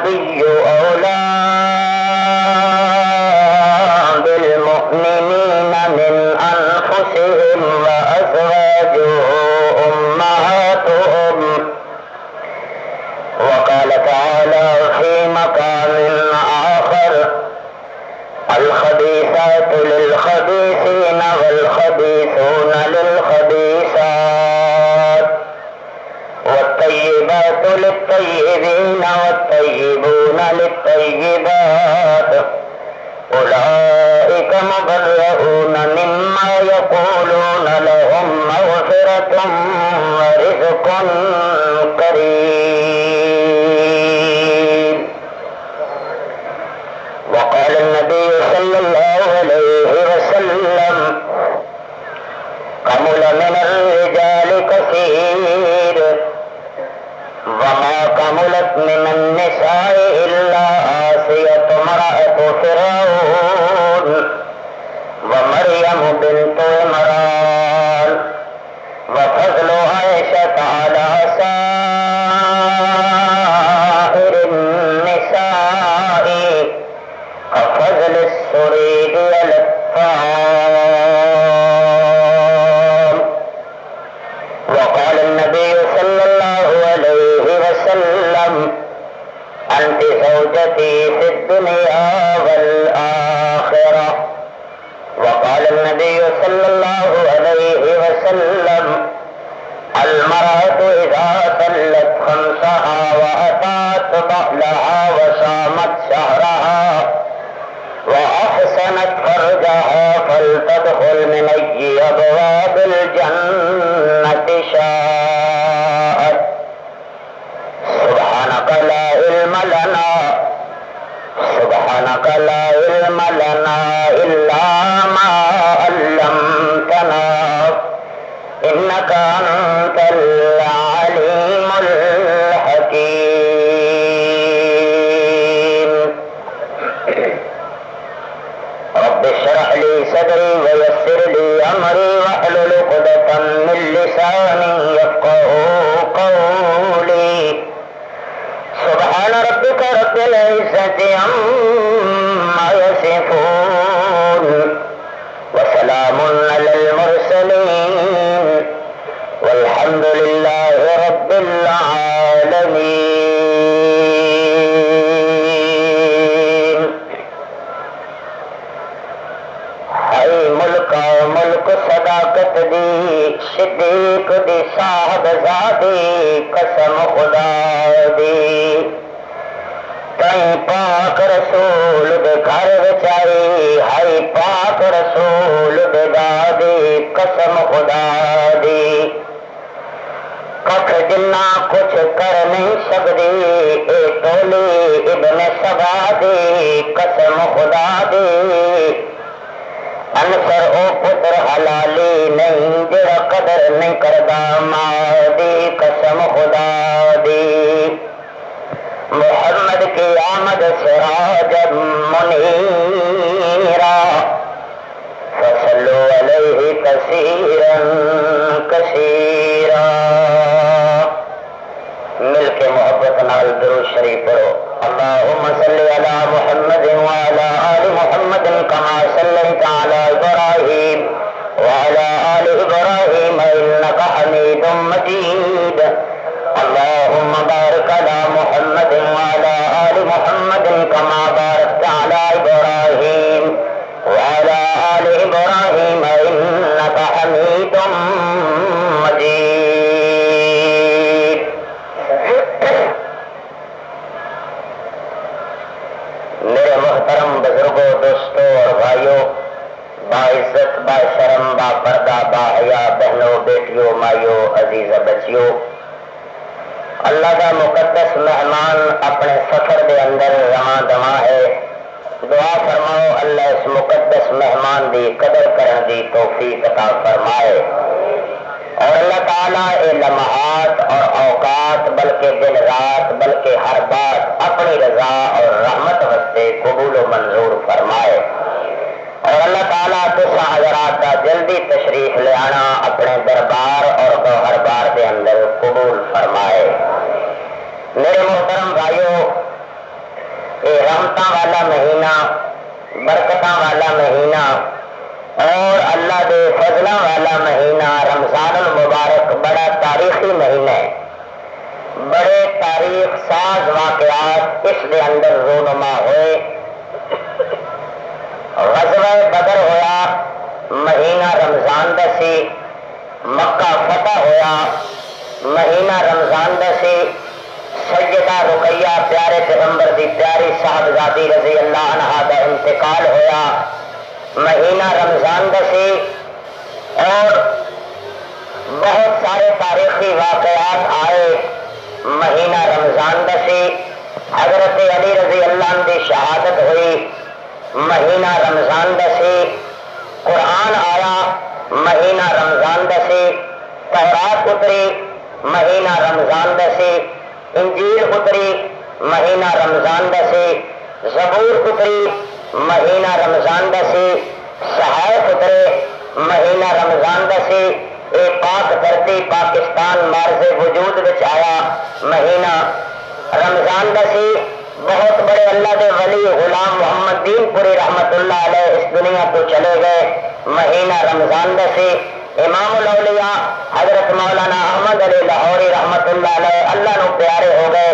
النبي أولى بالمؤمنين من أنفسهم وأزواجه أمهاتهم. وقال تعالى في مقام آخر: الخبيثات للخبيثين والخبيثون للخبيثات والطيبات للطيبين والطيبون للطيبات أولئك مبرؤون مما يقولون لهم مغفرة ورزق كريم. وقال النبي صلى الله عليه وسلم: كمل من الرجال كثير وما كملت من النساء إلا آسية امرأة فرعون ومريم بنت عمران وفضل عائشة على سائر النساء كفضل السريد على الطعام. وقال النبي صلى الله عليه وسلم: أنت زوجتي في الدنيا والآخرة. وقال النبي صلى الله عليه وسلم: المرأة إذا صلت خمسها وأطاعت بعلها وصامت شهرها وأحسنت فرجها فلتدخل من أي أبواب الجنة شاءت. سبحانك لا علم لنا إلا ما علمتنا إنك أنت العليم الحكيم. رب اشرح لي صدري ويسر لي أمري واحلل عقدة من لساني يفقهوا قولي. سبحان ربك رب العزة عما يصفون وسلام على المرسلين والحمد لله رب العالمين. اے ملک صداقت دی صدیق دی صاحب زادی قسم خدا دی تائیں پاک رسول دے گھر وچائی ہائی پاک رسول دے دادی قسم خدا دی کھ جنا کچھ کر نہیں سکتی اے تولی ابن سبا دی قسم خدا دی انصر او پتر حلالی نہیں جڑا قدر نہیں کردا ماں دی قسم خدا دی محمد کی آمد سراج منیرا فصلوا علیہ کثیرا کثیرا. مل کے محبت نال درود شریف پڑھو. اللهم صل على محمد وعلى آل محمد كما صليت على إبراهيم وعلى آل إبراهيم إنك حميد مجيد. اللهم بارك على محمد وعلى آل محمد كما باركت على إبراهيم وعلى آل إبراهيم إنك حميد مجيد. میرے محترم بزرگوں، دوستوں اور بھائیوں، باعزت باشرم با پردہ با حیا بہنوں بیٹیوں مائیوں عزیز بچیوں، اللہ کا مقدس مہمان اپنے سفر دے اندر رواں دواں ہے. دعا فرماؤ اللہ اس مقدس مہمان دی قدر کرن دی توفیق عطا فرمائے اور اللہ تعالیٰ اے لمحات اور اوقات بلکہ دن رات بلکہ ہر بات اپنی رضا اور رحمت واسطے قبول و منظور فرمائے اور اللہ تعالیٰ تسا حضرات کا جلدی تشریف لے آنا اپنے دربار اور گوہر بار دے اندر قبول فرمائے. میرے محترم بھائیوں، یہ رحمتاں والا مہینہ، برکتاں والا مہینہ اور اللہ دے فضلاں والا مہینہ رمضان المبارک بڑا تاریخی مہینہ ہے۔ بڑے تاریخ ساز واقعات اس دے اندر رونما ہوئے۔ غزوہ بدر ہویا، مہینہ رمضان دا سی۔ مکہ فتح ہویا، مہینہ رمضان دا سی۔ سیدہ رقیہ پیارے پیغمبر دی پیاری صاحبزادی رضی اللہ عنہا دا انتقال ہویا، مہینہ رمضان دا سی۔ اور بہت سارے تاریخی واقعات آئے، مہینہ رمضان دا سی۔ حضرت علی رضی اللہ عنہ دی شہادت ہوئی، مہینہ رمضان دا سی۔ قرآن آیا، مہینہ رمضان دا سی۔ تورات اتری، مہینہ رمضان دا سی۔ انجیل اتری، مہینہ رمضان دا سی۔ زبور اتری، مہینہ رمضان دا سی۔ صحائف اترے، مہینہ رمضان دا سی۔ اے پاک دھرتی پاکستان مارز وجود وچ آیا، مہینہ رمضان دا سی۔ بہت بڑے اللہ دے ولی غلام محمد دین پوری رحمت اللہ علیہ اس دنیا تو چلے گئے، مہینہ رمضان دا سی۔ امام الاولیاء حضرت مولانا احمد علی لاہوری رحمت اللہ علیہ اللہ نو پیارے ہو گئے،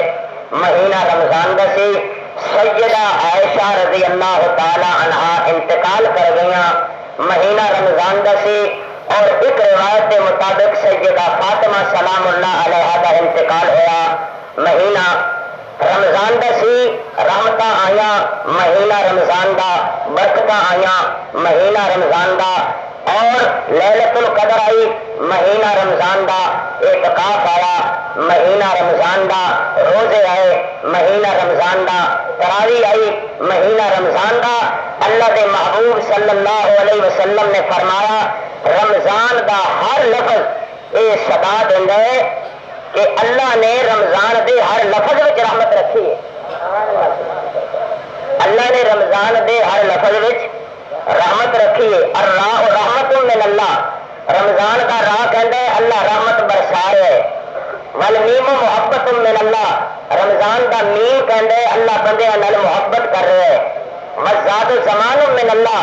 مہینہ رمضان دا سی۔ سیدہ عائشہ رضی اللہ تعالی عنہا انتقال کر گئیاں، مہینہ رمضان دا سی۔ اور ایک روایت کے مطابق سیدہ فاطمہ سلام اللہ علیہ دا انتقال ہوا، مہینہ رمضان دا سی۔ رحمتاں آیا مہینہ رمضان دا، برکتاں آیا مہینہ رمضان دا، اور لیلۃ القدر آئی مہینہ رمضان دا، اعتکاف آیا مہینہ رمضان دا، روزے آئے مہینہ رمضان دا، تراویح آئی مہینہ رمضان دا۔ اللہ دے محبوب صلی اللہ علیہ وسلم نے فرمایا رمضان دا ہر لفظ یہ صدا دیندا ہے کہ اللہ نے رمضان دے ہر لفظ وچ رحمت رکھی ہے۔ اللہ نے رمضان دے ہر لفظ وچ رحمت رکھی ہے۔ الراء رحمت من اللہ، رمضان کا راہ کہندا ہے اللہ رحمت برسا ہے۔ والمیم محبت من اللہ، رمضان کا میم کہندا ہے اللہ بندیاں نال محبت کر رہے ہے۔ والذات زمان من اللہ،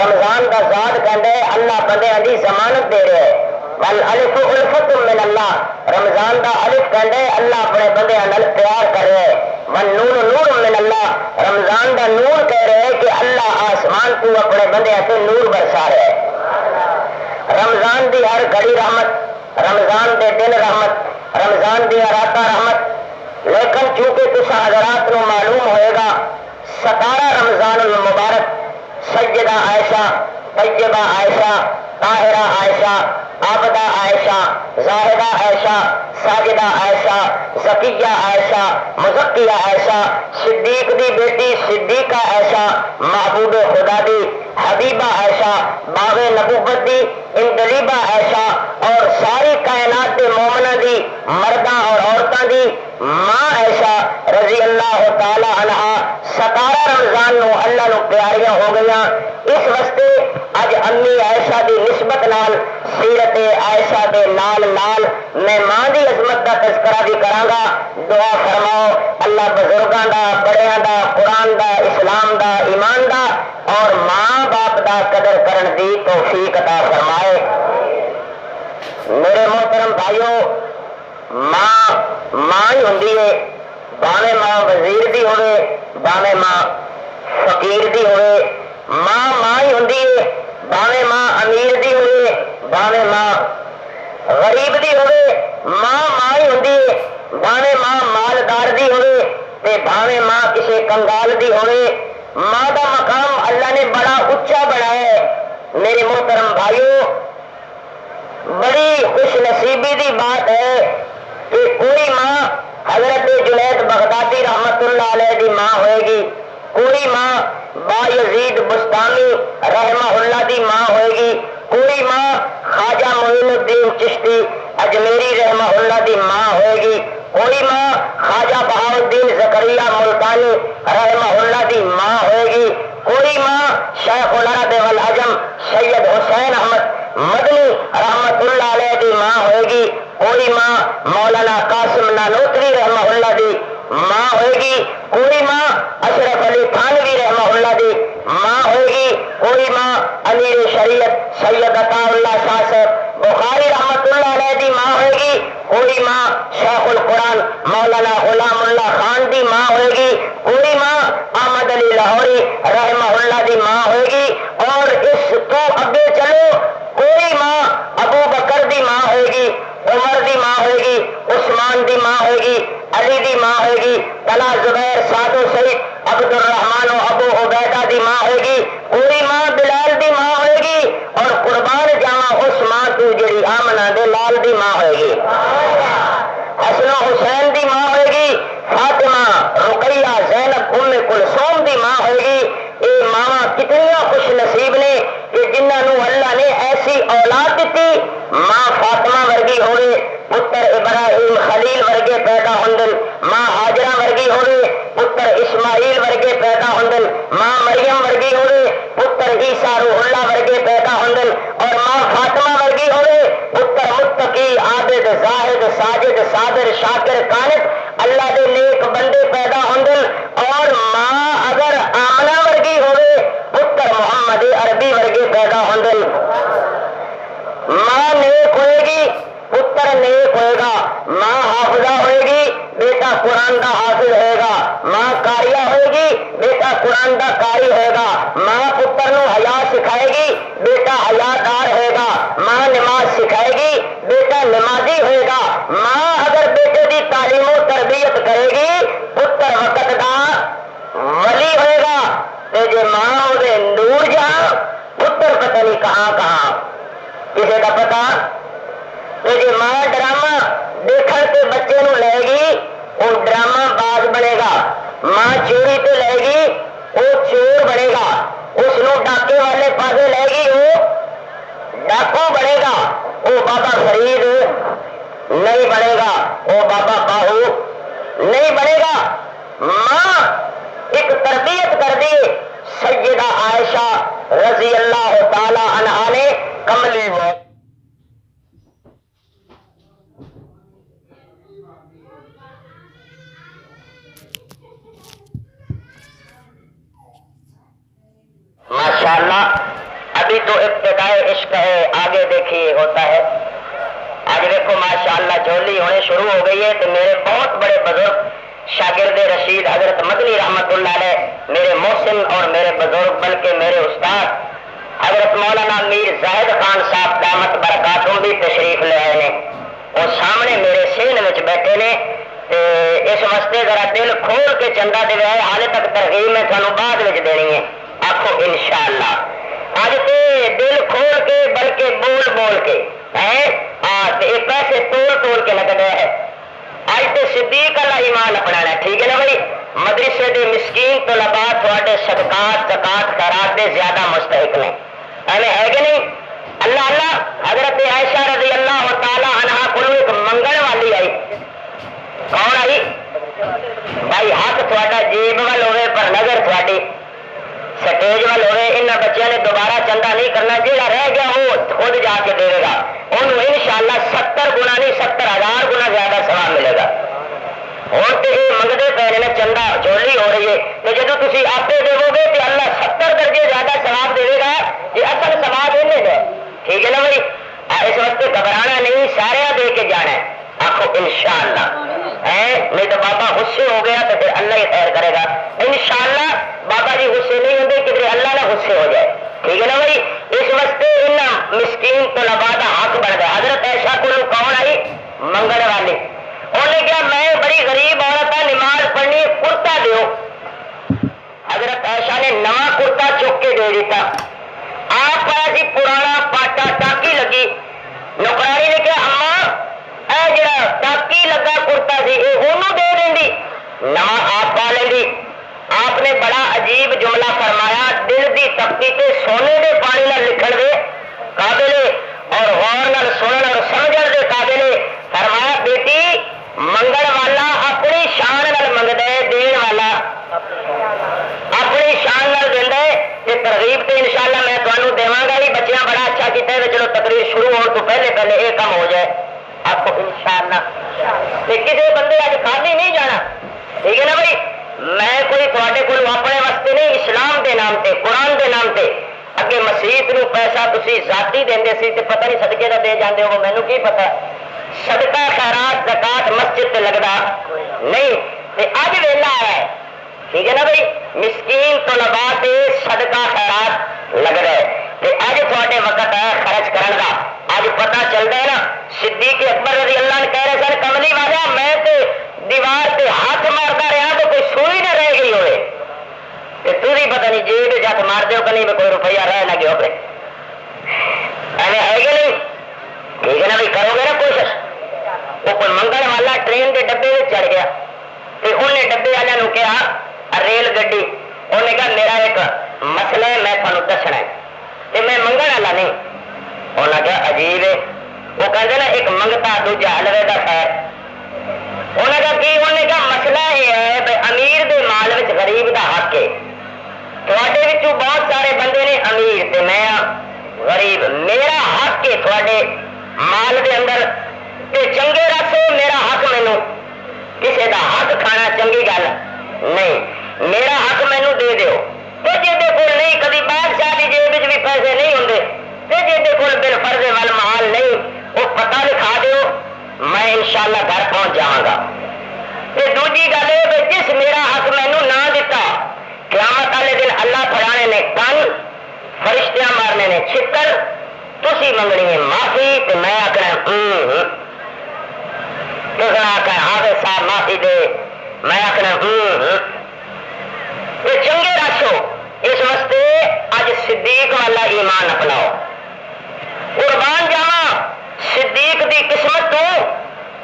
رمضان کا ذات کہندا ہے اللہ بندیاں دی ضمانت دے رہے ہے۔ والالف الفت من اللہ، رمضان کا الف کہندا ہے اللہ اپنے بندیاں نال پیار کر رہے ہے۔ والنور نور من اللہ، رمضان کا نور کہہ رہے ہیں کہ اللہ آسمان تو اپنے بندیاں سے نور برسا رہے ہے۔ رمضان دی ہر گھڑی رحمت، رمضان دے دن رحمت، رمضان دی راتاں رحمت۔ لیکن چونکہ تساں حضرات نو معلوم ہوئے گا 17 رمضان المبارک سیدہ عائشہ، طیبہ عائشہ، طاہرہ عائشہ، عابدہ عائشہ، زاہدہ عائشہ، ساجدہ عائشہ، زکیہ عائشہ، مزکیہ عائشہ، صدیق دی بیٹی صدیقہ عائشہ، محبوب خدا دی حبیبہ عائشہ، باغ نبوت دی اندلیبہ عائشہ، اور ساری کائنات دے مومنہ دی مرداں اور عورتاں دی ماں عائشہ رضی اللہ تعالی عنہا 17 رمضان نو اللہ نو پیاریاں ہو گئیاں۔ اس واسطے اج امی عائشہ دی نسبت نال سیرت عائشہ دے نال نال میں ماں دی عظمت دا تذکرہ بھی کراں گا۔ دعا فرماؤ اللہ بزرگاں دا، بڑیاں دا، قرآن دا، اسلام دا، ایمان دا اور ماں باپ دا قدر کرن دی توفیق عطا فرمائے۔ میرے محترم بھائیو، ماں ہی ہوندی ہے، بھاویں ماں وزیر دی ہوئے، بھاویں ماں فقیر دی ہوئے، ماں ہی ہوندی ہے، بھاویں ماں امیر دی ہوئے، بھاویں ماں غریب دی ہوئے، ماں ہی ہوندی ہے، بھاویں ماں مالدار دی ہوئے تے بھاویں ماں کسی کنگال دی ہوئے۔ ماں دا مقام اللہ نے بڑا اچا بنایا ہے۔ میرے محترم بھائیو، بڑی خوش نصیبی دی بات ہے کہ کوئی ماں حضرت جنید بغدادی رحمت اللہ علیہ دی ماں ہوئے گی، کوئی ماں بایزید بستانی رحمہ اللہ دی ماں ہوئے گی، کوئی ماں خواجہ معین الدین چشتی اجمیری رحمہ اللہ دی ماں ہوئے گی، کوئی ماں خواجہ بہاؤالدین زکریا ملتانی رحمہ اللہ دی ماں ہوئے گی، کوئی ماں شیخ العرب والعجم سید حسین احمد مدنی رحمت اللہ علیہ دی ماں ہوئے گی، کوئی ماں مولانا قاسم نانوتوی رحمہ اللہ دی ماں ہوئے گی، کوئی ماں اشرف علی تھانوی رحمہ اللہ دی ماں ہوئے گی، کوئی ماں امیر شریعت سید عطا اللہ شاہ صاحب بخاری رحمت اللہ علیہ دی ماں ہوئے گی، کوئی ماں شیخ القرآن مولانا غلام اللہ خان دی ماں ہوئے گی، کوئی ماں احمد علی لاہوری رحمہ اللہ دی ماں ہوئے گی، اور اس تو اگے چلو کوئی ماں ابو بکر دی ماں ہوئے گی، عمر دی ماں ہوئے گی، عثمان دی ماں ہوئے گی، علی دی ماں ہوئے گی، طلحہ زبیر سعد و سعید عبد الرحمان و ابو عبیدہ دی ماں ہوئے گی، کوئی ماں بلال دی ماں ہوئے گی، اور قربان جاواں اس ماں تو جڑی آمنہ دے لال دی ماں ہوئے گی، حسن و حسین دی ماں ہوئے گی، فاطمہ رقیہ زینب ام کلثوم دی ماں ہوئے گی۔ اے ماں کتنی خوش نصیب نے کہ جنہوں اللہ نے ایسی اولاد دیتی، ماں فاطمہ ورگی ہوئے، پتر ابراہیم خلیل ورگے پیدا ہوندن، ماں ہاجرہ ورگی ہوئے، پتر اسماعیل ورگے پیدا ہوندن، ماں مریم ورگی ہوئے، پتر عیسیٰ روح اللہ ورگے پیدا ہوندن، اور ماں فاطمہ ورگی ہوئے، پتر متقی عابد زاہد ساجد صابر شاکر قانت اللہ دے نیک بندے پیدا ہوندن، اور ماں اگر آمنہ ورگی ہوئے، پتر محمد عربی ورگے پیدا ہوندن۔ ماں نیک ہوئے گی، پتر نیک ہوئے گا، ماں حافظہ ہوئے گی، بیٹا قرآن کا حافظ ہوئے گا، ماں قاریہ ہوئے گی، بیٹا قرآن کا قاری ہوئے گا، ماں پتر نو حیا سکھائے گی، بیٹا حیادار ہوئے گا، ماں نماز سکھائے گی، بیٹا نمازی ہوئے گا، ماں اگر بیٹے دی تعلیم و تربیت کرے گی، پتر وقت دا ولی ہوئے گا، تے جے ماں دے نور جہاں، پتر پتہ نہیں کہاں کہاں کسی کا پتا۔ جی ماں ڈرامہ دیکھنے سے بچے نو لے گی، وہ ڈرامہ باز بنے گا، ماں چوری پہ لے گی، وہ چور بنے گا، اس نو ڈاکے والے پاسے لے گی، وہ ڈاکو بنے گا، وہ بابا فرید نہیں بنے گا، وہ بابا باہو نہیں بنے گا۔ ماں ایک تربیت کر دی، سیدہ عائشہ رضی اللہ تعالی عنہا نے کملی موت ماشاءاللہ ابھی تو ابتدائے عشق ہے، آگے دیکھیے ہوتا ہے۔ آگے دیکھو ماشاءاللہ جولی ہونے شروع ہو گئی ہے، تو میرے بہت بڑے بزرگ شاگرد رشید حضرت مدنی رحمت اللہ علیہ، میرے محسن اور میرے بزرگ بلکہ میرے استاد حضرت مولانا میر زاہد خان صاحب دامت برکاتہم بھی تشریف لے آئے نے، اور سامنے میرے سین وچ بیٹھے نے۔ اس واسطے ذرا دل کھول کے چندہ دے، حالے تک ترغیب میں تھانوں بعد وچ دینی ہے، آخو انشاءاللہ اج تے دل کھول کے بلکہ بول بول کے پیسے توڑ کے لگتا ہے۔ اج تے صدیق اللہ ایمان اپنانا، ٹھیک ہے نا بھائی؟ مدرسے دے مسکین طلباء تھوڑے صدقات زکات خیرات دے زیادہ مستحق نے، ایویں ہے کہ نہیں؟ اللہ اللہ حضرت عائشہ رضی اللہ تعالی عنہا کو ایک منگل والی آئی، کون آئی بھائی؟ ہاتھ تھوڑا جیب وال ہوئے پر نظر تھوڑی سٹیج وال ہوئے۔ ان بچوں نے دوبارہ چندہ نہیں کرنا، جہاں رہ گیا وہ خود جا کے دے گا، انہوں انشاءاللہ 70 گنا نہیں 70,000 گنا زیادہ ثواب ملے گا۔ ہوں تو یہ منگتے پے نے چندہ چولی ہو رہی ہے، تو جب تھی آپ دو گے تو اللہ 70 درجے زیادہ ثواب دے گا، یہ اصل ثواب انہیں دے، ٹھیک ہے نا بھائی؟ اس وقت گھبرانا نہیں، سارے دے کے جانا ہے، آخو انشاءاللہ نہیں تو بابا غصے ہو گیا تو پھر اللہ ہی خیر کرے گا انشاءاللہ۔ بابا جی غصے نہیں ہوتے کہ اللہ نہ غصے ہو جائے، ٹھیک ہے نا بھائی؟ اس واسطے ان مسکین طلباء کا حق بن گیا۔ حضرت عائشہ کو کون آئی؟ منگل والی، انہیں کیا میں بڑی غریب عورت ہے، نماز پڑھنی، کرتا دیو۔ حضرت عائشہ نے نواں کرتا چک کے دے دیتا، آپ پایا سی پرانا پاٹا ٹاکی لگی، نوکرانی نے کہا اماں اے جڑا ٹاکی لگا کرتا سی یہ انہوں دے دینی، نواں آپ پا لینی۔ آپ نے بڑا عجیب جملہ فرمایا، دل دی تپتی تے سونے دے پانی نہ لکھن دے قابل اور غور نال سنن اور سمجھن دے قابل۔ فرمایا بیٹی منگل والا اپنی شان نال منگدا ہے، دین والا اپنی شان نال دیندا ہے۔ تے ترغیب تے انشاءاللہ میں تانوں دیواں گا ہی، بچیاں بڑا اچھا کیتا ہے، چلو تقریب کرنا کسی بندے اج خالی نہیں جانا. ٹھیک ہے نا بھائی. میں کوئی تھوڑے کو اپنے واسطے نہیں, اسلام دے نام تے قرآن دے نام تے اگے مسیت نو پیسہ تسی ذاتی دیندے سی تے پتہ نہیں صدقے دا دے جاندے ہو, مینوں کی پتا. صدقہ خیرات زکات مسجد تے لگدا نہیں تے اج ویلا ہے. ٹھیک ہے نا بھائی. مسکین طلباء تے صدقہ خیرات لگ رہا ہے تے اج تھوڑے وقت ہے خرچ کرن دا. اج پتہ چلدا ہے نا صدیق اکبر رضی اللہ عنہ کہہ رہے سن کملی والا میں تے دیوار تے ہاتھ مارتا رہا تو کوئی سوئی نہ رہ گئی ہوئے تے تھی پتہ نہیں جیب جت مار دیو کہ نہیں کوئی روپیہ رہ نہ گیا پہ ایویں ہے کہ نہیں. ٹھیک ہے نا بھائی. کرو گے نا کوشش. وہ کوئی منگل والا ٹرین کے ڈبے میں چڑھ گیا تے انہیں ڈبے والوں نے کہا ریل گڈی, انہیں کہا میرا ایک مسئلہ ہے میں تمہیں دسنا ہے تے میں منگل والا نہیں. انہیں کہا عجیب ہے. وہ کہتے نا ایک منگتا دوجا حلوے کا خیر. انہیں کہا کہ انہیں کہا مسئلہ یہ ہے کہ امیر دے مال وچ غریب دا حق ہے. تھوڑے وچوں بہت سارے بندے نے امیر تے میں غریب, میرا حق ہے تھوڑے مال دے اندر تے چنگے رکھو میرا حق. مینوں کسی دا حق کھانا چنگی گل نہیں, میرا حق مینوں دے دیو. تے جے کول نہیں, کبھی بادشاہ دی جیب وچ بھی پیسے نہیں ہوندے تے جے کول بل فرض وال مال نہیں, وہ پتہ لکھا دیو میں انشاءاللہ گھر پہنچ جاواں گا. تے دوجی گل ہے کہ جس میرا حق مینوں نہ دتا قیامت والے دن اللہ پھڑانے نے کن, فرشتیاں مارنے نے چھتر, تسی منگنی ہے معافی تے میں آخنا آخر آگے صاحب معافی دے, میں آخنا چنگے رکھو. اس واسطے اج صدیق والا ایمان اپناؤ. قربان جاواں صدیق دی قسمت تو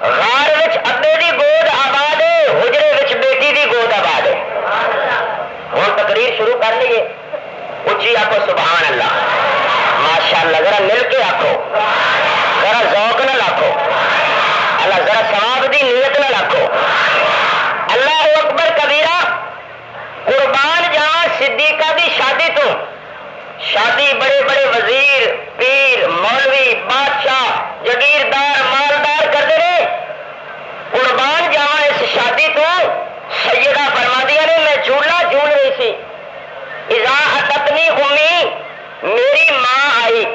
غار وچ ابے دی گود آباد ہے, حجرے وچ بیٹی دی گود آباد ہے. ہوں تقریر شروع کر لیے. اچھی آخو سبحان اللہ, ماشاء اللہ. ذرا مل کے آخو, ذرا ذوق نہ آخو, اللہ ذرا ثواب دی نیت نہ آخو. اللہ اکبر کبیرہ. قربان جاواں صدیقہ دی شادی تو شادی بڑے بڑے وزیر پیر مولوی بادشاہ جگیردار مالدار کرتے رہے. قربان جاواں اس شادی تو سیدہ فرمادیاں نے میں جھولا جھول رہی سی, اذا اتتنی امی, میری ماں آئی,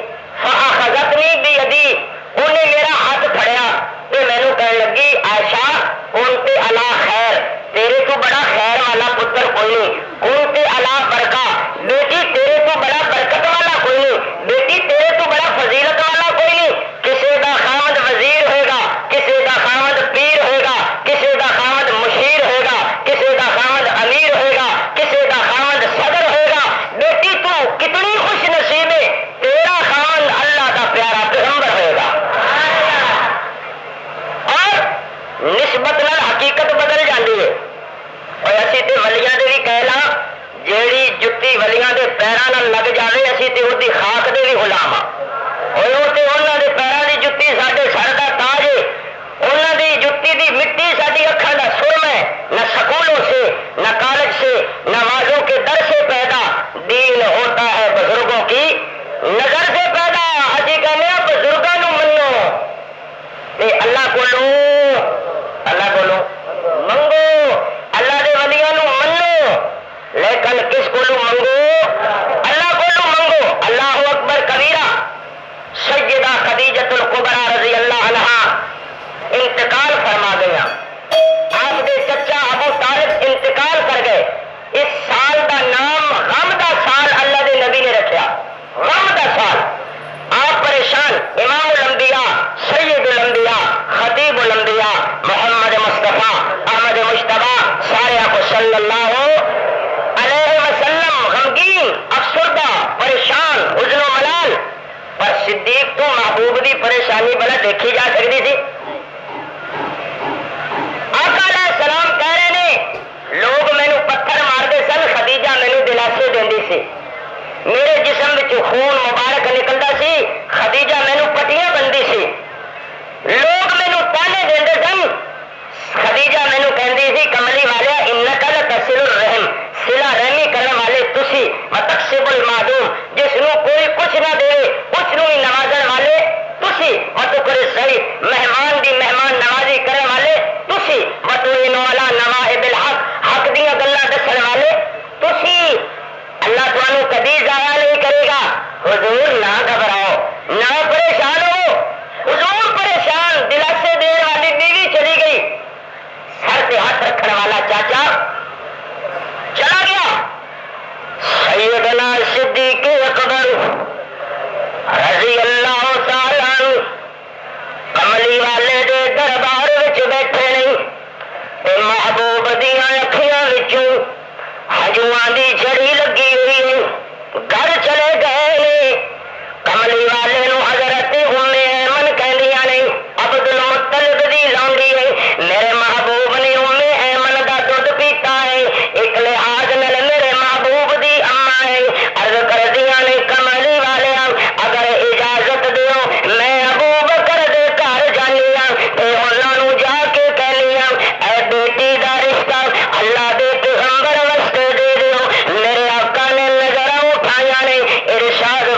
فاخذتنی بیدی, انہیں میرا ہاتھ پھڑیا تے مینوں کہنے لگی عائشہ کون تے الا خیر, تیرے تو بڑا خیر والا پتر کوئی نہیں. کون تے الا برکہ, بیٹی تیرے تو بڑا برکت والا کوئی نہیں. بیٹی تیرے تو بڑا فضیلت والا کوئی نہیں. کسی دا خامد وزیر ہوئے گا, کسی دا خامد پیر ہوئے گا, کسی دا خامد مشیر ہوئے گا, کسی دا خامد امیر ہوئے گا, کسی دا خامد صدر ہوئے گا. بیٹی تو کتنی خوش نصیب ہے, تیرا خامد اللہ کا پیارا پیغمبر ہوئے گا. اور نسبت نال حقیقت بدل جاتی ہے. اور اسی تے ولیاں دے بھی کہنا جیڑی جتی ولیاں دے پیراں نال لگ جاوے اسی تے اودی خاک دے بھی غلام ہاں. اور تے انہاں دے پیراں دی جتی ساڈے سر دا تاج ہے. انہاں دی جتی دی مٹی ساڈی اکھاں دا سرم ہے. نہ سکولوں سے نہ کالج سے نہ والوں کے در سے پیدا, دین ہوتا ہے بزرگوں کی نظر سے پیدا. اسی کہنے ہیں بزرگاں نو منو تے اللہ کولوں منگو, اللہ دے ولیاں نو منو, لیکن کس کو منگو؟ اللہ کو منگو. اللہ اکبر کبیرہ. سیدہ خدیجۃ الکبریٰ رضی اللہ عنہا انتقال فرما گیا. آپ کے چچا ابو طالب انتقال کر گئے. اس سال کا نام غم دا سال اللہ دے نبی نے رکھا, غم دا سال. آپ پریشان. امام الانبیاء سید الانبیاء خطیب الانبیاء محمد مصطفیٰ احمد مجتبیٰ سارے کو صلی اللہ علیہ وسلم غمگین افسردہ پریشان حزن و ملال. پر صدیق تو محبوب دی پریشانی بلا دیکھی جا سکتی تھی. آقا علیہ السلام کہہ رہے نے لوگ مینو پتھر مارتے سن, خدیجہ مینو دلاسے دیندی سی. میرے جسم وچ خون مبارک نکلتا سی, خدیجہ مینو پٹیاں بندی سی. لوگ مینو تانے دیندے سن, خدیجہ مینو کہندی سی کملی والے انک لتصل الرحم, صلہ رحمی کرنے والے تسی, وتکسب المعدوم, جس نو کوئی کچھ نہ دے اس نو ہی نوازن والے تسی, وتکر صحیح, مہمان دی مہمان نوازی کھجواں دی جڑی لگی ہوئی ہے گھر چلے گئے کملی والے نو حضرت ام ایمن کہندیاں نے عبد المطلب دی لونڈی ہے میرے محبوب نے ام ایمن دا دودھ پیتا ہے ایک لحاظ نال میرے محبوب دی اما ہے عرض کردیاں نے کملی والے اگر اجازت دیو میں ابو بکر دے گھر جانی ہاں تے انہاں نو جا کے کہنی ہاں اے بیٹی دا رشتہ اللہ دے پیغمبر واسطے دے دیو میرے آقا نے نظر اٹھایا نے ارشاد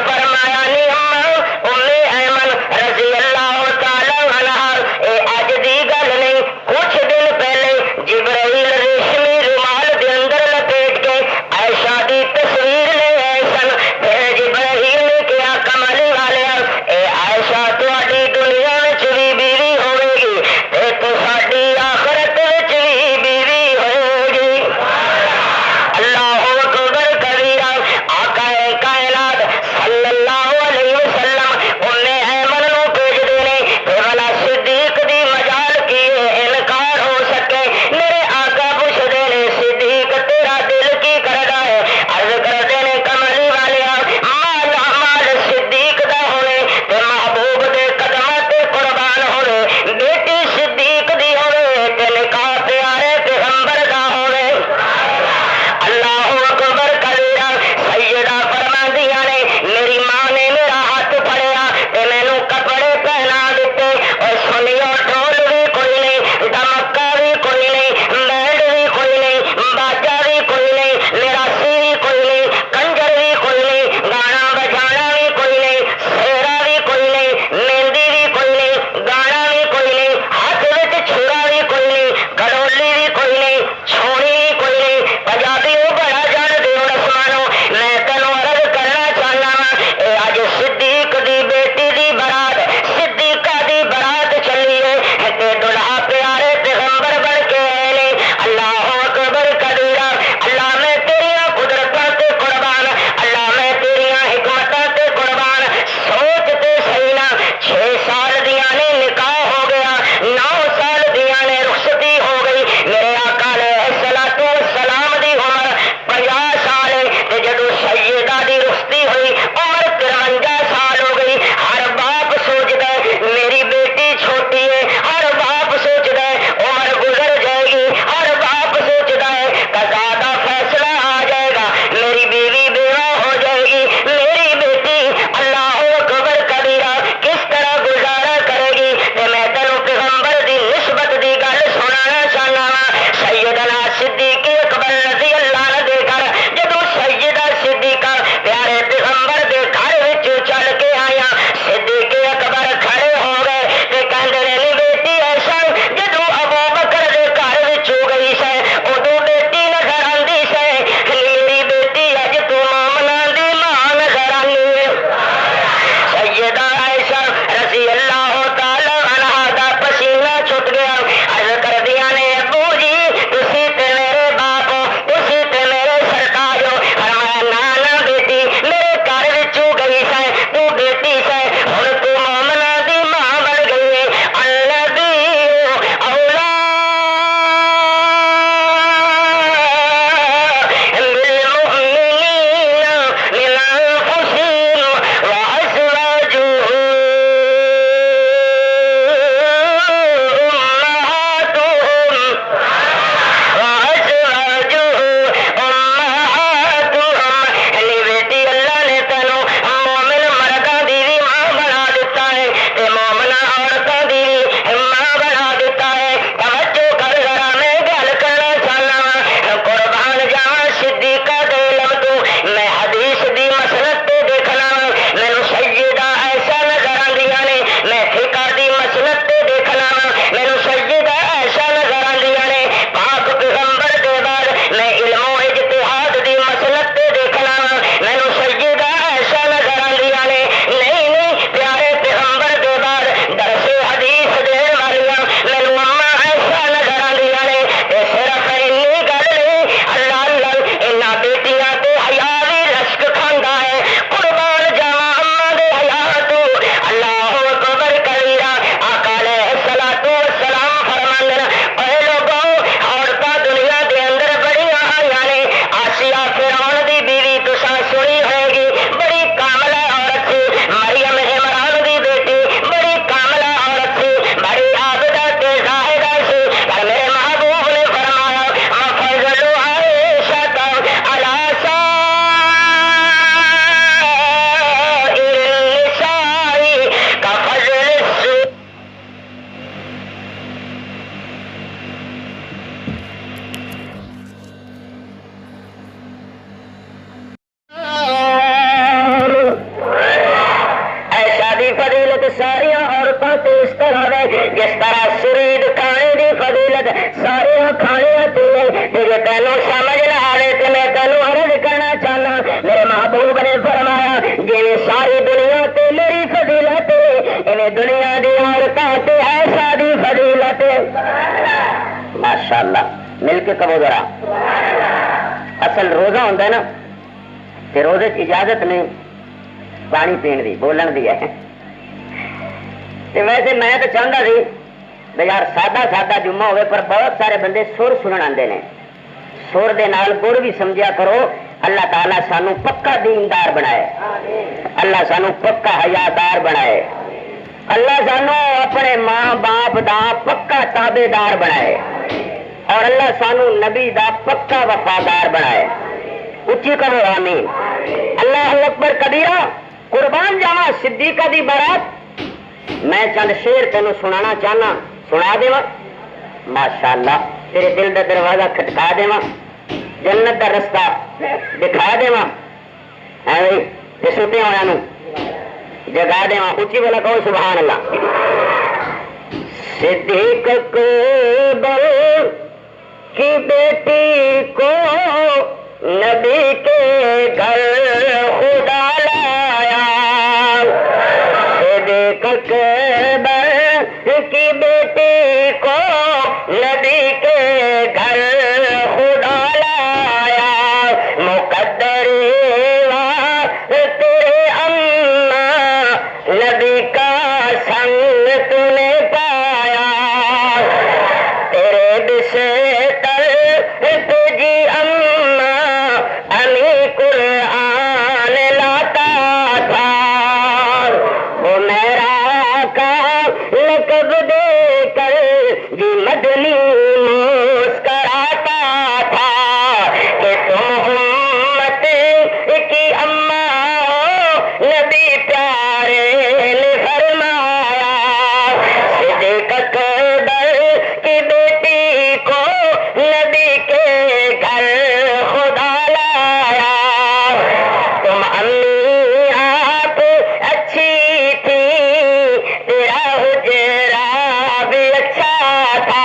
ماشاءاللہ مل کے کہو ذرا اصل روزہ ہوتا ہے نا تے روزے کی اجازت نہیں پانی پین دی بولن دی ہے تے ویسے میں تو چاہتا سی بھائی یار سادہ سادہ جمعہ ہوئے پر بہت سارے بندے سر سنن آندے نے سر دے نال گڑ بھی سمجھیا کرو اللہ تعالیٰ سانو پکا دیندار بنائے اللہ سانو پکا حیادار بنائے اللہ سانو اپنے ماں باپ دا پکا تابے دار بنائے اور اللہ سانو نبی دا پکا وفادار بنائے اچھی کرو آمین اللہ اکبر کبیرہ قربان جاواں صدیقہ دی برات میں چند شیر تینوں سنانا چاہنا سنا دیواں ماشاءاللہ تیرے دل دا دروازہ کھٹکا دیواں جنت دا رستہ دکھا دیواں تے سوتے ہویاں نوں جگا دیواں اچھی والا کہو سبحان اللہ صدیق اکبر کی بیٹی کو نبی کے گھر خدا لایا صدیق اکبر کی بیٹی کو نبی کے گھر خدا لایا مقدر تیرے اماں نبی کا سنگ تو نے پایا تیرے بستر تجھی اماں امی قرآن لاتا تھا وہ میرا کا لقب دے کر جی مدنی مسکراتا تھا کہ تم امت کی اماں نبی پیارے نے فرمایا صدیق اکبر کی بیٹی کو نبی کے گھر خدا لایا تم امی آپ اچھی تھی تیرا حجرا بھی اچھا تھا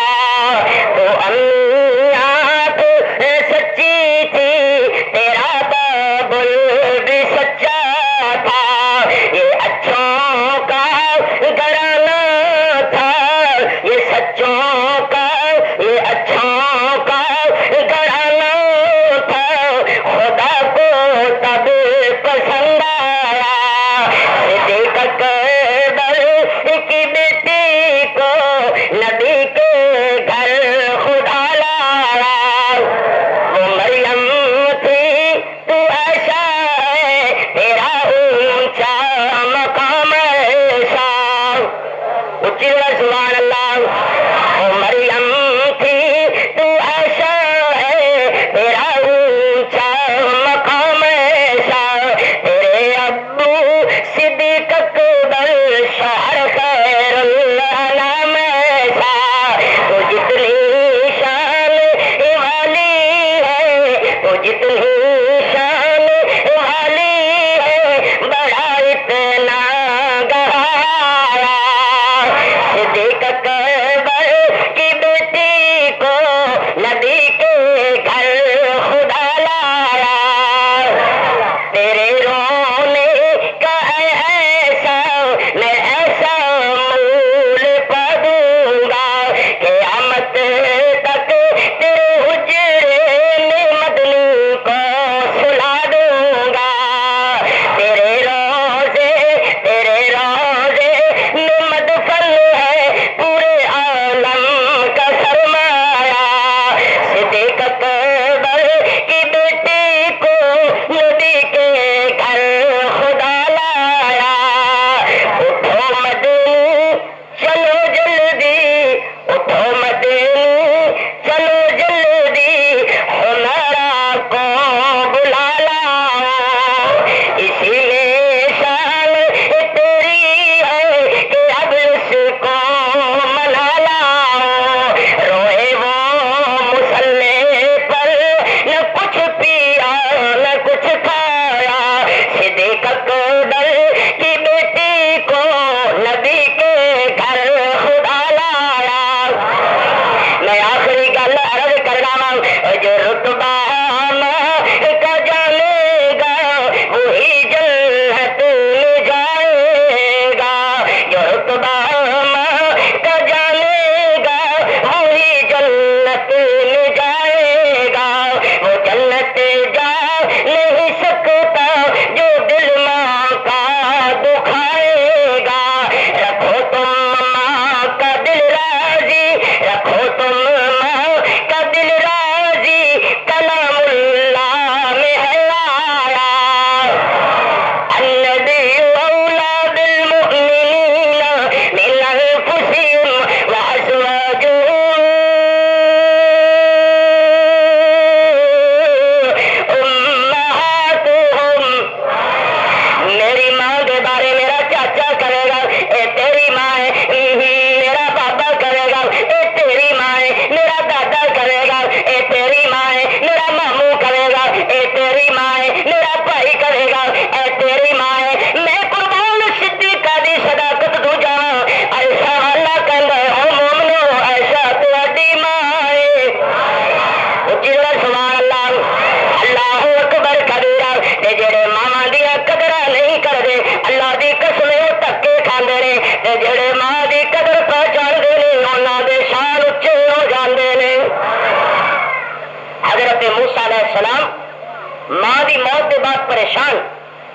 ماں دی موت کے بعد پریشان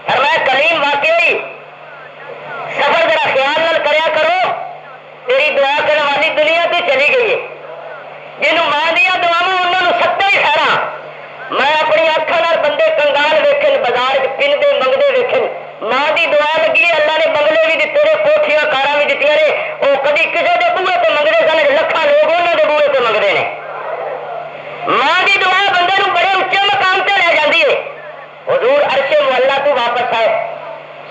فرمایا کلیم واقعی سفر ذرا خیال نال کریا کرو، تیری دعا کرنے والی دنیا تے چلی گئی ہے، جنہوں ماں دیا دعاواں انہوں نے ستا ہی سارا۔ میں اپنی اکھاں نال بندے کنگال ویکھن، بازار پندے منگتے ویکھن، ماں دی دعا لگی ہے، اللہ نے بنگلے بھی دیتے نے، کوٹھیاں کاراں بھی دیتی نے، وہ کبھی کسی کے بوہے تے منگتے سن، لکھاں لوگ انہوں کے بوہے تے منگتے ہیں۔ ماں دی دعا بندے نو بڑے اچے مقام تے لے جاندی ہے۔ حضور عرش معلا تو واپس آئے،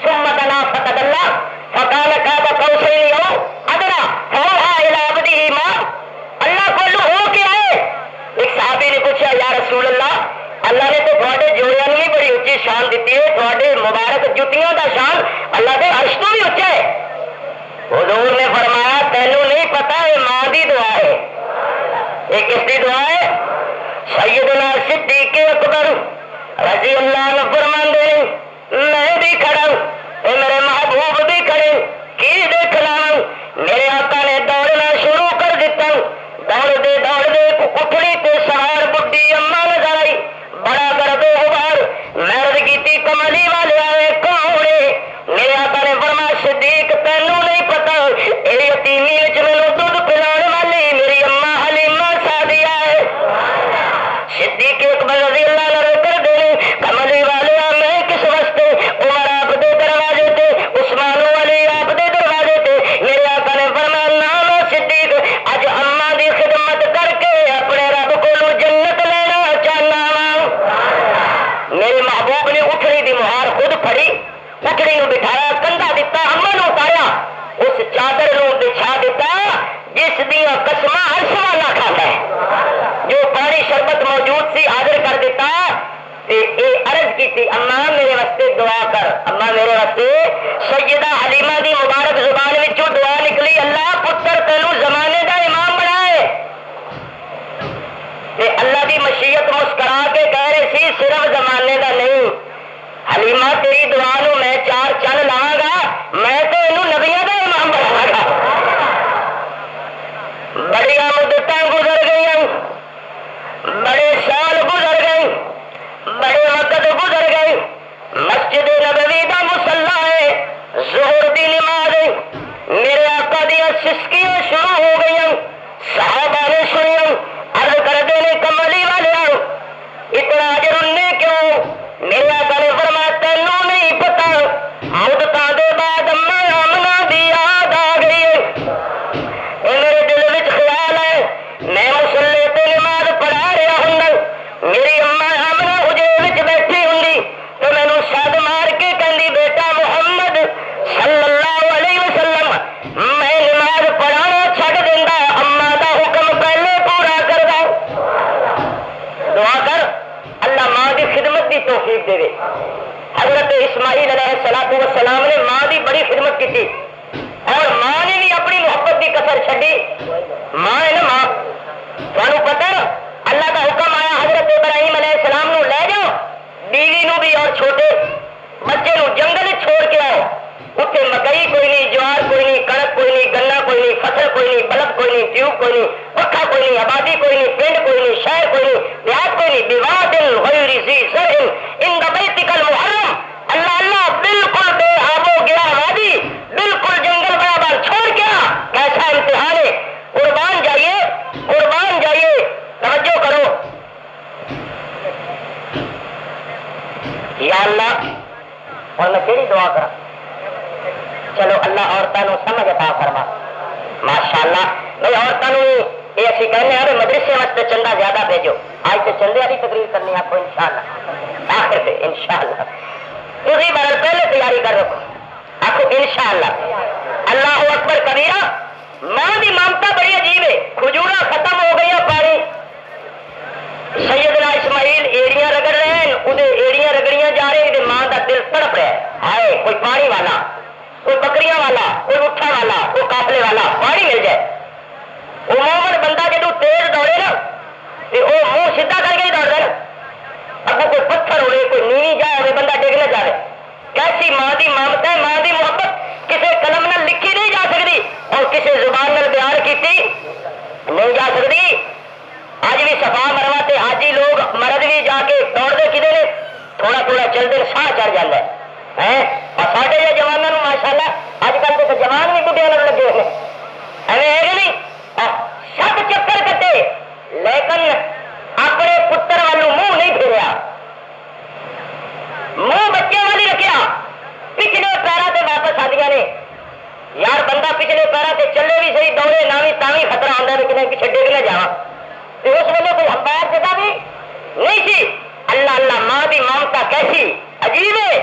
ثم دنا فتدلى فقال قاب قوسين او ادنى فاوحى الى عبده ما اللہ کو ہو کے آئے۔ ایک صحابی نے پوچھا یا رسول اللہ نے تو تھوڑے جوڑیاں بھی بڑی اچھی شان دیتی ہے، تھوڑے مبارک جتیاں دا شان اللہ کے عرش تو بھی اچا ہے۔ حضور نے فرمایا تینوں نہیں پتا یہ ماں دی دعا ہے۔ یہ کس دی دعا ہے؟ سیدنا صدیق اکبر رضی اللہ عنہ فرماندے میں بھی کھڑا ہوں، میرے محبوب بھی کھڑے، کی دیکھنا میرے آقا نے دوڑنا شروع کر دیتا، دوڑ دے اٹھڑی تے سوار بڈھی اما نظر آئی، بڑا گرد و غبار، محرد کی کملی والے آئے کون؟ میرے آقا نے فرمایا صدیق تینوں نہیں پتا اے یتیمی وچ مینوں دودھ پلانے والی میری اما حلیمہ سعدیہ ہے۔ صدیق اکبر رضی اللہ عنہ کر دے کملی والے میں کس واسطے؟ عمر آپ دے دروازے تے، عثمان علی آپ دے دروازے تے، میرے آقا نے فرمایا نام صدیق اج اما دی خدمت کر کے اپنے رب کو جنت لینا چاہنا وا۔ میرے محبوب نے اٹھڑی دی مہار خود پھڑی، اٹھڑی نو بٹھایا، کندھا دیتا، اما نو اتاریا، اس چادر نو بچھا دیتا جس دیا قسماں ہر سوالا کھاتا ہے، جو پانی شربت موجود سی حاضر کر دیتا، عرض کی تھی اما میرے واسطے دعا کر، اما میرے واسطے۔ سیدہ حلیمہ دی مبارک زبان وچوں دعا نکلی اللہ پتر تینوں زمانے دا امام بنائے۔ اللہ دی مشیت مسکرا کے کہہ رہے سی صرف زمانے دا نہیں، حلیمہ تیری دعا نو میں چار چل لاواں گا، میں تو انہوں نبیوں دا امام بناواں گا۔ بڑی مدتاں گزر گئی، بڑے سال گزر گئے، بڑے وقت گزر گئے، مسجد نبوی دا مصلی ہے، ظہر دی نماز ہے، میرے آقا دیا سسکیاں شروع ہو گئی، صحابہ نے سنی، عرض کردے نے کملی والے اتنا اجر انہیں کیوں؟ میرے آقا نے فرمایا تینوں نہیں پتا مدتاں دے بعد اما آمنہ دی یاد آ گئی ہے، میرے دل وچ خیال ہے میں مصلی تے نماز پڑھا رہا ہوں، میری اما آمنہ حجرے وچ بیٹھی ہوں تو مینوں سد مار کے کہندی بیٹا محمد صلی اللہ علیہ وسلم میں نماز پڑھانا چھڈ دیندا، اما دا حکم پہلے پورا کردا۔ دعا کر اللہ ماں دی خدمت دی توفیق دے۔ حضرت اسماعیل علیہ السلام نے ماں دی بڑی خدمت کی تھی، اور ماں نے بھی اپنی محبت کی کسر چھڈی۔ ماں ہے نا ماں، تمہیں پتا اللہ کا حکم آیا حضرت ابراہیم علیہ السلام نو لے جاؤ، بیوی نو بھی اور چھوٹے بچے نو جنگل چھوڑ کے آؤ، اتنے مکئی کوئی نہیں، جوار کوئی نہیں، کڑک کوئی نہیں، گنا کوئی نہیں، فصل کوئی نہیں، بلد کوئی نہیں، ٹیوب کوئی نہیں، پکا کوئی نہیں، آبادی کوئی نہیں، پنڈ کوئی نہیں، شہر کوئی نہیں، دیہات کوئی نہیں، بواد غیر ذی زرع عند بیتک المحرم، اللہ اللہ بالکل بے آب و گیا وادی، بالکل جنگل بیابان چھوڑ کے آ۔ کیسا امتحان ہے، قربان جائیے، قربان جائیے، توجہ کرو۔ یا اللہ اور میں کیڑی دعا کرا؟ چلو اللہ عورتوں سمجھ عطا فرما۔ ماشاء اللہ بھائی عورتوں یہ اسی کہنے ہیں مدرسے واسطے چندہ زیادہ بھیجو، آج تو چندے والی تقریر کرنی آپ کو انشاءاللہ، آخر پہ انشاءاللہ تھی بار پہلے تیاری کر رکھو، آخو انشاءاللہ۔ اللہ اکبر کبیرہ۔ ماں کی ممتا بڑی عجیب ہے، کھجورا ختم ہو گئی پانی، سیدنا اسماعیل ایڑیاں رگڑ رہے ہیں، انہیں ایڑیاں رگڑیاں جا رہے ہیں، ماں کا دل تڑپ رہا ہے کوئی پانی والا، کوئی بکریاں والا، کوئی اٹھا والا، کوئی قافلے والا پانی مل جائے۔ عموماً بندہ جدو تیز دوڑے نا تو وہ منہ سیدھا کر کے ہی دوڑ رہا، اگو کوئی پتھر ہوئے، کوئی نیوی جائے، بندہ ڈگ نہ جائے۔ کیسی ماں کی ممتا ہے، ماں کی محبت کسی قلم نال لکھی نہیں جا سکتی اور کسی زبان نال بیان کی نہیں جا سکتی۔ اج بھی صفا مروا تے حاجی لوگ مرد بھی جا کے دوڑتے کدے نے ٹوڑا چلتے ساہ چڑھ جاتا ہے اور سارے یہ جوانوں ماشاء اللہ اج کل کے جوان بھی بڑھے لگ لگے ہوئے ایویں ہے نہیں سب چکر کٹے لیکن اپنے پتر والوں منہ نہیں پھیریا منہ بچے والی رکھیا پچھلے پیروں سے واپس آدیا نے یار بندہ پچھلے پیروں سے چلے بھی صحیح دوڑے نہ بھی تھی خطرہ آتا ہے کہ پیچھے ڈگ نہ جا اس ویلے کوئی ہمپائر جگہ بھی نہیں سی اللہ اللہ ماں کی ممتا کیسی عجیب ہے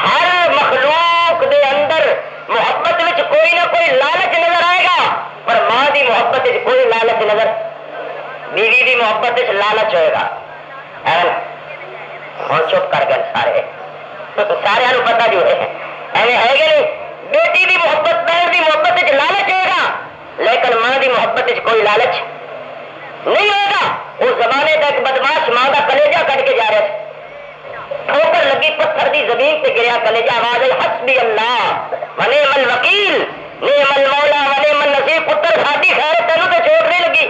ہر مخلوق دے اندر محبت میں کوئی نہ کوئی لالچ نظر آئے گا پر ماں کی محبت کوئی لالچ نظر بیوی کی محبت لالچ ہوئے گا ہوں چپ کر گئے سارے سارے پتا جو ہے ایویں ہے کہ نہیں بیٹی کی محبت بہن کی محبت لالچ ہوئے گا لیکن ماں کی محبت کوئی لالچ نہیں ہوگا اس زمانے کا ایک بدماش ماں کا کلیجہ کٹ کے جا رہا تھا ٹھوکر لگی پتھر دی زمین سے گریا کلیجہ آواز حسبی اللہ ونعم الوکیل نعم المولا ونعم النصیر پتر ساڈی خیر تینوں تو چوٹ نہیں لگی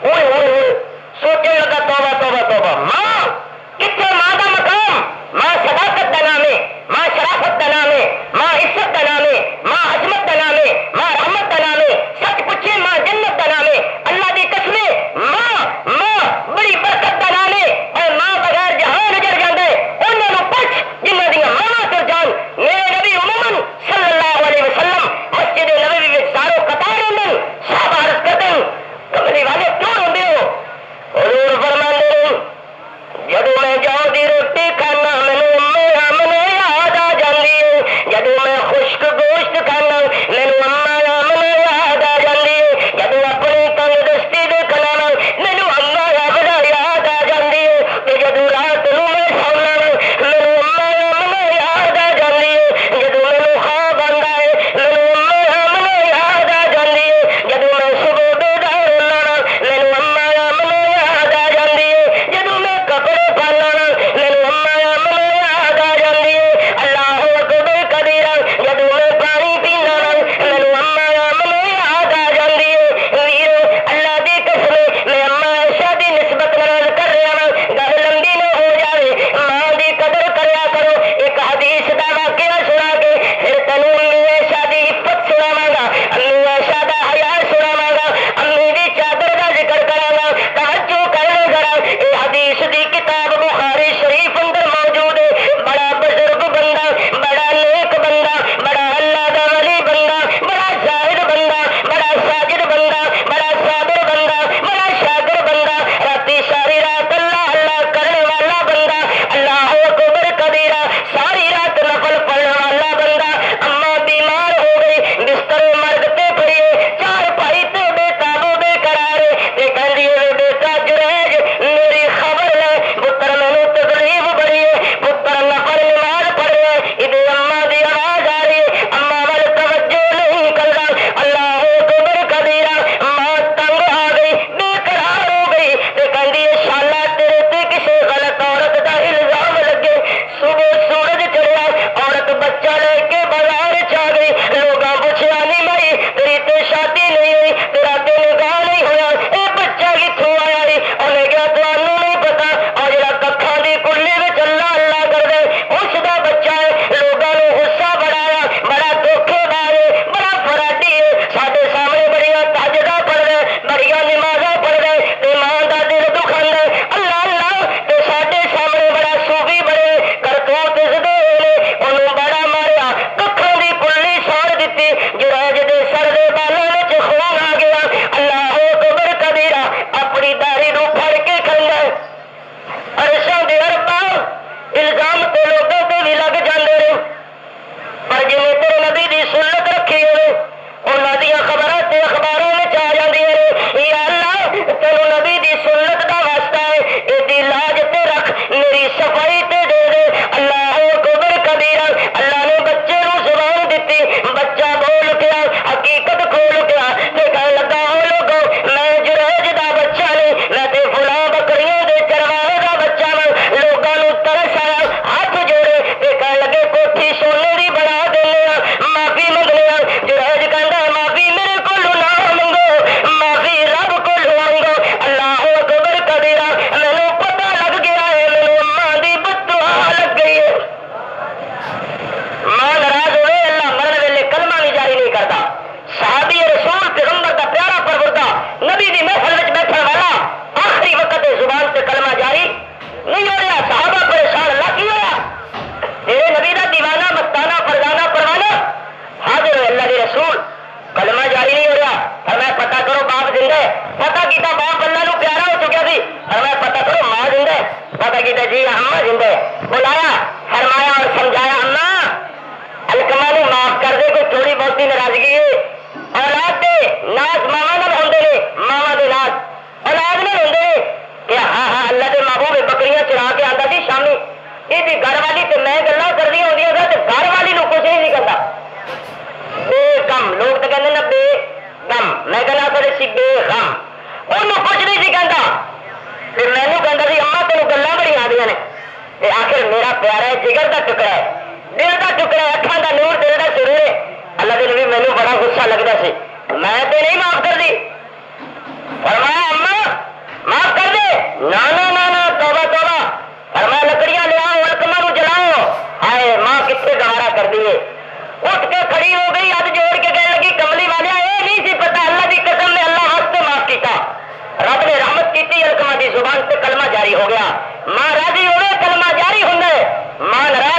ہوئے ہوئے ہوئے سوچنے لگا توبہ توبہ توبہ ماں کتنے ماں کا مقام ماں صداقت کا نام ہے ماں شرافت کا نام ہے ماں عزت کا نام ہے ماں عظمت کا نام ہے ماں رحمت کا نام ہے سچ پوچھے ماں جنت کا نام ہے اللہ کی قسمیں ماں بڑی برکت کا نام ہے اور ماں بغیر جہاں نظر جاتے انہوں نے پوچھ جنہوں دیا ماں تو جان میرے نبی عموماً صلی اللہ علیہ وسلم مسجد نبوی میں ساروں قطار صحابہ عرض زبان سے کلمہ جاری نہیں ہو رہا. صحابہ پریشان, اللہ کی ہوا تیرے نبی کا دیوانہ مستانہ فرزانہ پروانہ حاضر ہے اللہ کے رسول, کلمہ جاری نہیں ہو رہا. فرمایا پتہ کرو باپ زندہ ہے. پتہ کیتا باپ اللہ نو پیارا ہو چکا سی. فرمایا پتہ کرو ماں زندہ ہے. پتہ کیتا جی اماں زندہ ہے. بلایا, فرمایا اور سمجھایا اماں الکما نو معاف کر دے, کوئی تھوڑی بہت ناراضگی ہے. اولاد دے ناز ماوا نال ہوندے نے, ماوا دے ناز اولاد نال ہوندے نے کہ ہاں ہاں اللہ دے محبوب بکریاں چرا کے آتا سی شامی, یہ گھر والی تے میں گلاں کردی ہوندیاں تے گھر والی نو کچھ نہیں کرتا. بے غم لوگ تو کہتے نا بے غم, میں گلا کرے سی بے غم, انہوں کچھ نہیں سی کہتا. پھر مینو کہتا سی اما تینوں گلاں بڑی آدیاں نے. آخر میرا پیارا ہے, جگر کا ٹکڑا ہے, دل کا ٹکڑا ہے, اکھاں دا نور, دل دا سرور ہے. اللہ کے نبی مینو بڑا غصہ لگتا سی, میں تے نہیں معاف کر دی. فرمایا اما معاف کر دے. نا نا نا نا توبہ توبہ. فرمایا لکڑیاں لے آؤ, الکما نو جلاؤ. ہائے ماں کتنے گوارا کر دیے. اٹھ کے کھڑی ہو گئی, ہاتھ جوڑ کے کہنے لگی کملی والیا یہ نہیں سی پتا, اللہ کی قسم نے اللہ واسطے معاف کیتا, رب نے رحمت کی, الکما دی زبان سے کلمہ جاری ہو گیا. ماں راضی ہوئے کلمہ جاری ہوں, ماں ناراض